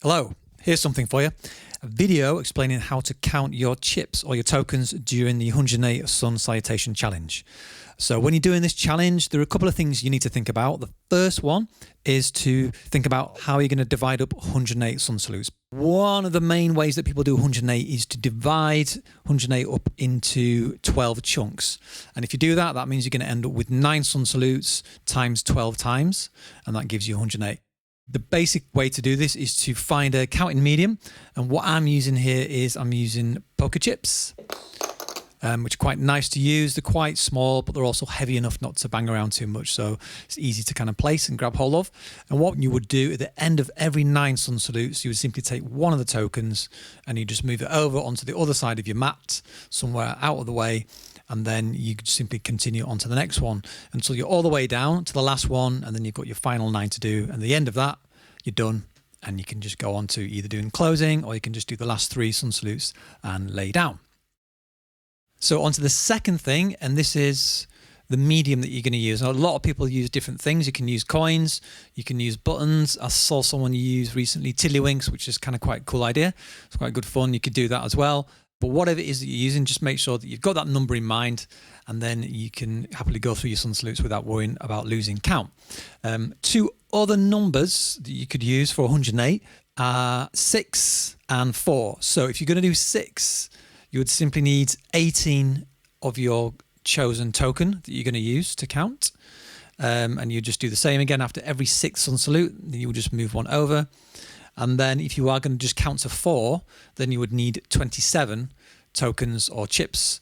Hello, here's something for you. A video explaining how to count your chips or your tokens during the 108 Sun Salutation Challenge. So when you're doing this challenge, there are a couple of things you need to think about. The first one is to think about how you're going to divide up 108 Sun Salutes. One of the main ways that people do 108 is to divide 108 up into 12 chunks. And if you do that, that means you're going to end up with 9 Sun Salutes times 12 times, and that gives you 108. The basic way to do this is to find a counting medium, and what I'm using here is I'm using poker chips, which are quite nice to use. They're quite small, but they're also heavy enough not to bang around too much, so it's easy to kind of place and grab hold of. And what you would do at the end of every 9 Sun Salutes, you would simply take one of the tokens and you just move it over onto the other side of your mat, somewhere out of the way, and then you could simply continue on to the next one until you're all the way down to the last one, and then you've got your final 9 to do. And at the end of that, you're done, and you can just go on to either doing closing, or you can just do the last 3 Sun Salutes and lay down. So on to the second thing, and this is the medium that you're going to use. Now, a lot of people use different things. You can use coins, you can use buttons. I saw someone use recently tiddlywinks, which is kind of quite a cool idea. It's quite good fun. You could do that as well. But whatever it is that you're using, just make sure that you've got that number in mind, and then you can happily go through your Sun Salutes without worrying about losing count. 2 other numbers that you could use for 108 are 6 and 4. So if you're going to do 6, you would simply need 18 of your chosen token that you're going to use to count. And you just do the same again after every 6th Sun Salute. Then you would just move one over. And then if you are going to just count to 4, then you would need 27 tokens or chips.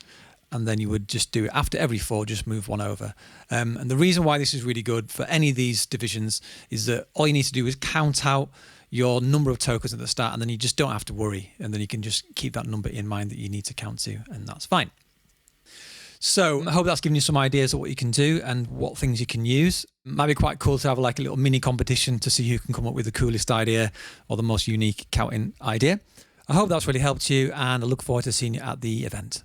And then you would just do it after every 4, just move one over. And the reason why this is really good for any of these divisions is that all you need to do is count out your number of tokens at the start, and then you just don't have to worry. And then you can just keep that number in mind that you need to count to, and that's fine. So I hope that's given you some ideas of what you can do and what things you can use. It might be quite cool to have like a little mini competition to see who can come up with the coolest idea or the most unique counting idea. I hope that's really helped you, and I look forward to seeing you at the event.